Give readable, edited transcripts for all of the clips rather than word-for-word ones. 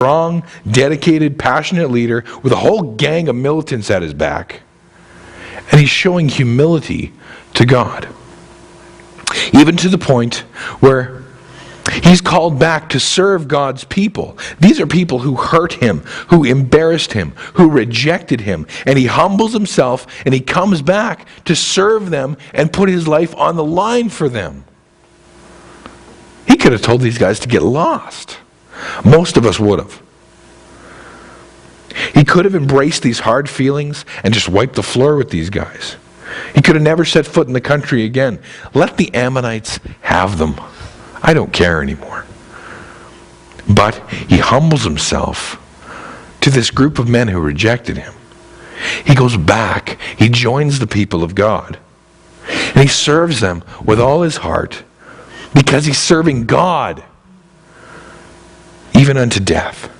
strong, dedicated, passionate leader with a whole gang of militants at his back. And he's showing humility to God. Even to the point where he's called back to serve God's people. These are people who hurt him, who embarrassed him, who rejected him. And he humbles himself and he comes back to serve them and put his life on the line for them. He could have told these guys to get lost. Most of us would have. He could have embraced these hard feelings and just wiped the floor with these guys. He could have never set foot in the country again. Let the Ammonites have them. I don't care anymore. But he humbles himself to this group of men who rejected him. He goes back. He joins the people of God. And he serves them with all his heart because he's serving God, even unto death.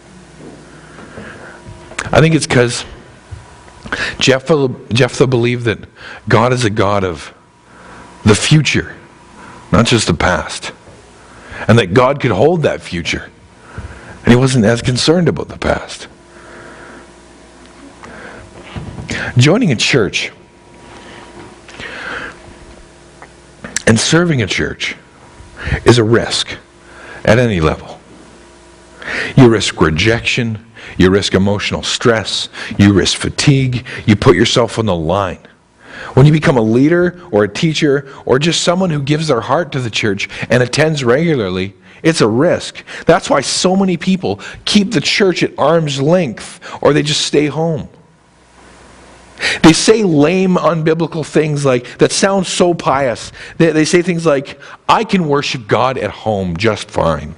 I think it's because Jephthah believed that God is a God of the future, not just the past. And that God could hold that future. And he wasn't as concerned about the past. Joining a church and serving a church is a risk at any level. You risk rejection, you risk emotional stress, you risk fatigue, you put yourself on the line. When you become a leader or a teacher or just someone who gives their heart to the church and attends regularly, it's a risk. That's why so many people keep the church at arm's length or they just stay home. They say lame, unbiblical things like, that sound so pious. They say things like, I can worship God at home just fine.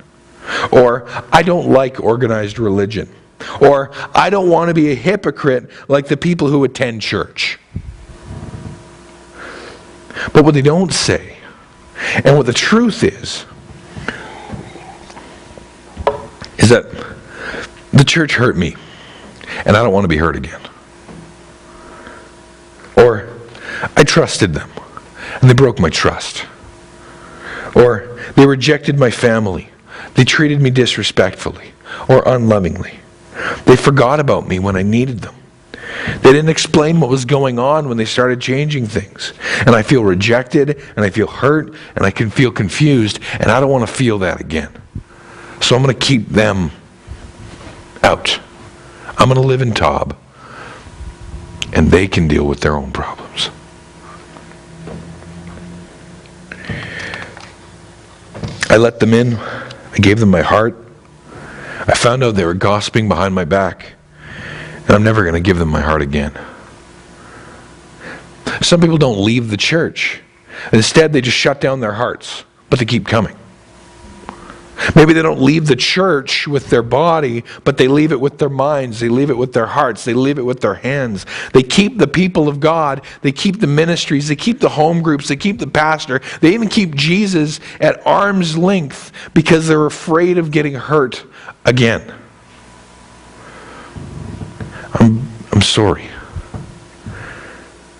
Or, I don't like organized religion. Or, I don't want to be a hypocrite like the people who attend church. But what they don't say, and what the truth is that the church hurt me, and I don't want to be hurt again. Or, I trusted them, and they broke my trust. Or, they rejected my family. They treated me disrespectfully or unlovingly. They forgot about me when I needed them. They didn't explain what was going on when they started changing things. And I feel rejected, and I feel hurt, and I can feel confused, and I don't want to feel that again. So I'm going to keep them out. I'm going to live in Tob, and they can deal with their own problems. I let them in. I gave them my heart. I found out they were gossiping behind my back. And I'm never going to give them my heart again. Some people don't leave the church. Instead, they just shut down their hearts, but they keep coming. Maybe they don't leave the church with their body, but they leave it with their minds. They leave it with their hearts. They leave it with their hands. They keep the people of God. They keep the ministries. They keep the home groups. They keep the pastor. They even keep Jesus at arm's length because they're afraid of getting hurt again. I'm sorry.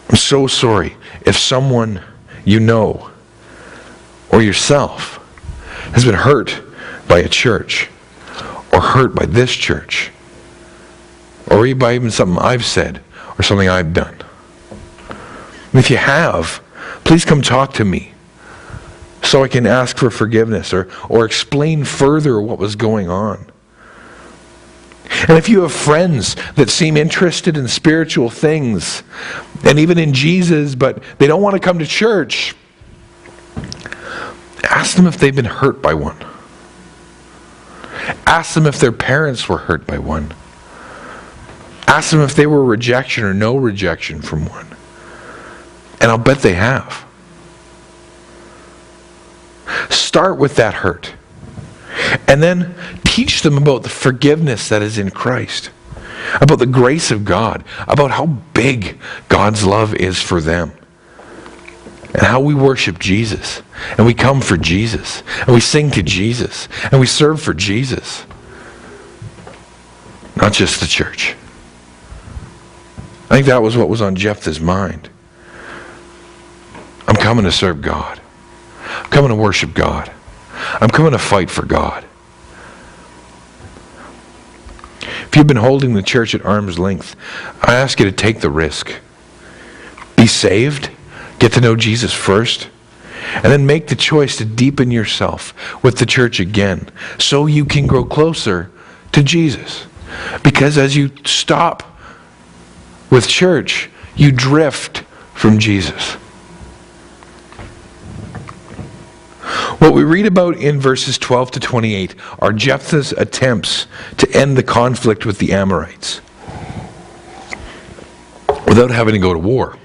I'm so sorry if someone you know or yourself has been hurt by a church or hurt by this church or by even something I've said or something I've done. And if you have, please come talk to me so I can ask for forgiveness or explain further what was going on. And if you have friends that seem interested in spiritual things and even in Jesus, but they don't want to come to church, ask them if they've been hurt by one. Ask them if their parents were hurt by one. Ask them if they were rejection or no rejection from one. And I'll bet they have. Start with that hurt. And then teach them about the forgiveness that is in Christ. About the grace of God. About how big God's love is for them. And how we worship Jesus. And we come for Jesus. And we sing to Jesus. And we serve for Jesus. Not just the church. I think that was what was on Jephthah's mind. I'm coming to serve God. I'm coming to worship God. I'm coming to fight for God. if you've been holding the church at arm's length, I ask you to take the risk. Be saved, get to know Jesus first, and then make the choice to deepen yourself with the church again so you can grow closer to Jesus. Because as you stop with church, you drift from Jesus. What we read about in verses 12 to 28 are Jephthah's attempts to end the conflict with the Amorites without having to go to war.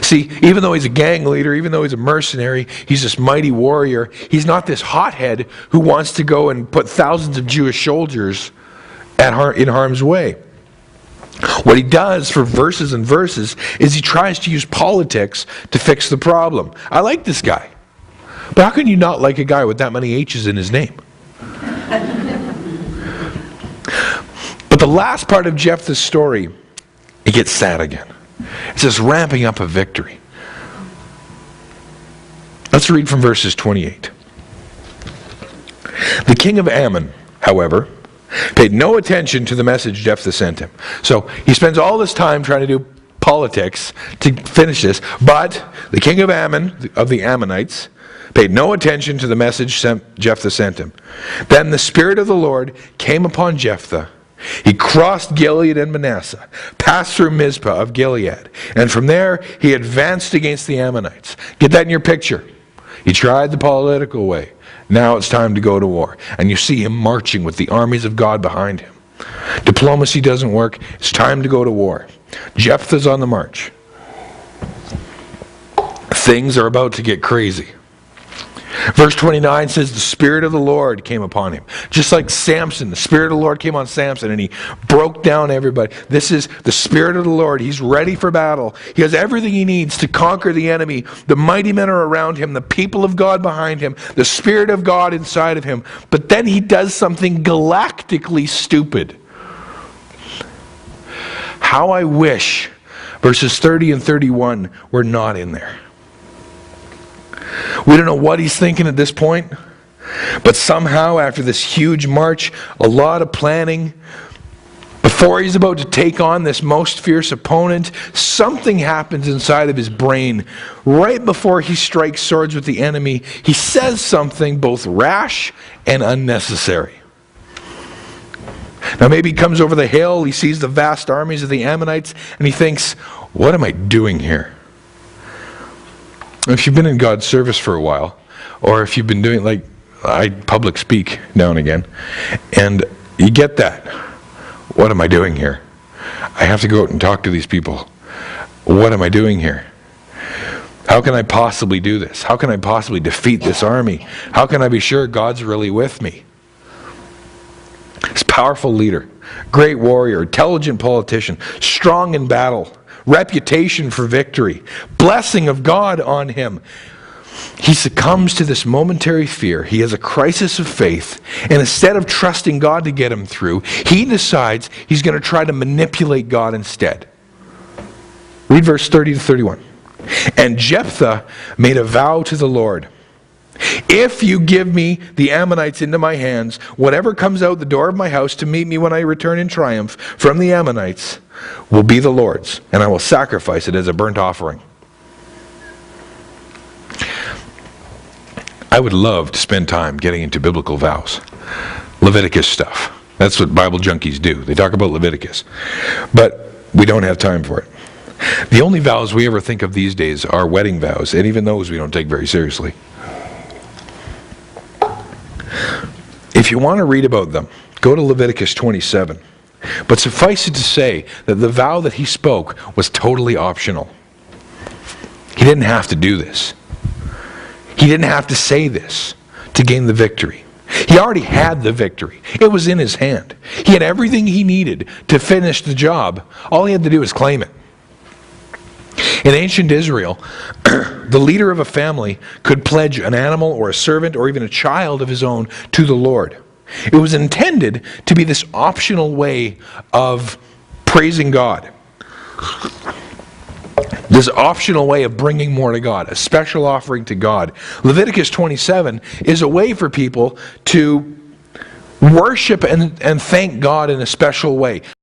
See, even though he's a gang leader, even though he's a mercenary, he's this mighty warrior, he's not this hothead who wants to go and put thousands of Jewish soldiers in harm's way. What he does for verses and verses is he tries to use politics to fix the problem. I like this guy. But how can you not like a guy with that many H's in his name? But the last part of Jephthah's story, it gets sad again. It's this ramping up of victory. Let's read from verses 28. The king of Ammon, however, paid no attention to the message Jephthah sent him. So he spends all this time trying to do politics to finish this, but the king of Ammon, of the Ammonites, paid no attention to the message Jephthah sent him. Then the Spirit of the Lord came upon Jephthah. He crossed Gilead and Manasseh, passed through Mizpah of Gilead, and from there he advanced against the Ammonites. Get that in your picture. He tried the political way. Now it's time to go to war. And you see him marching with the armies of God behind him. Diplomacy doesn't work. It's time to go to war. Jephthah's on the march. Things are about to get crazy. Verse 29 says, the Spirit of the Lord came upon him. Just like Samson, the Spirit of the Lord came on Samson and he broke down everybody. This is the Spirit of the Lord. He's ready for battle. He has everything he needs to conquer the enemy. The mighty men are around him, the people of God behind him, the Spirit of God inside of him. But then he does something galactically stupid. How I wish verses 30 and 31 were not in there. We don't know what he's thinking at this point, but somehow after this huge march, a lot of planning, before he's about to take on this most fierce opponent, something happens inside of his brain. Right before he strikes swords with the enemy, he says something both rash and unnecessary. Now maybe he comes over the hill, he sees the vast armies of the Ammonites, and he thinks, what am I doing here? If you've been in God's service for a while, or if you've been doing, like, I public speak now and again, and you get that. What am I doing here? I have to go out and talk to these people. What am I doing here? How can I possibly do this? How can I possibly defeat this army? How can I be sure God's really with me? This powerful leader, great warrior, intelligent politician, strong in battle, reputation for victory, blessing of God on him. He succumbs to this momentary fear. He has a crisis of faith, and instead of trusting God to get him through, he decides he's going to try to manipulate God instead. Read verse 30 to 31. And Jephthah made a vow to the Lord. If you give me the Ammonites into my hands, whatever comes out the door of my house to meet me when I return in triumph from the Ammonites will be the Lord's, and I will sacrifice it as a burnt offering. I would love to spend time getting into biblical vows. Leviticus stuff. That's what Bible junkies do. They talk about Leviticus. But we don't have time for it. The only vows we ever think of these days are wedding vows, and even those we don't take very seriously. If you want to read about them, go to Leviticus 27. But suffice it to say that the vow that he spoke was totally optional. He didn't have to do this. He didn't have to say this to gain the victory. He already had the victory. It was in his hand. He had everything he needed to finish the job. All he had to do was claim it. In ancient Israel, the leader of a family could pledge an animal or a servant or even a child of his own to the Lord. It was intended to be this optional way of praising God. This optional way of bringing more to God, a special offering to God. Leviticus 27 is a way for people to Worship and thank God in a special way.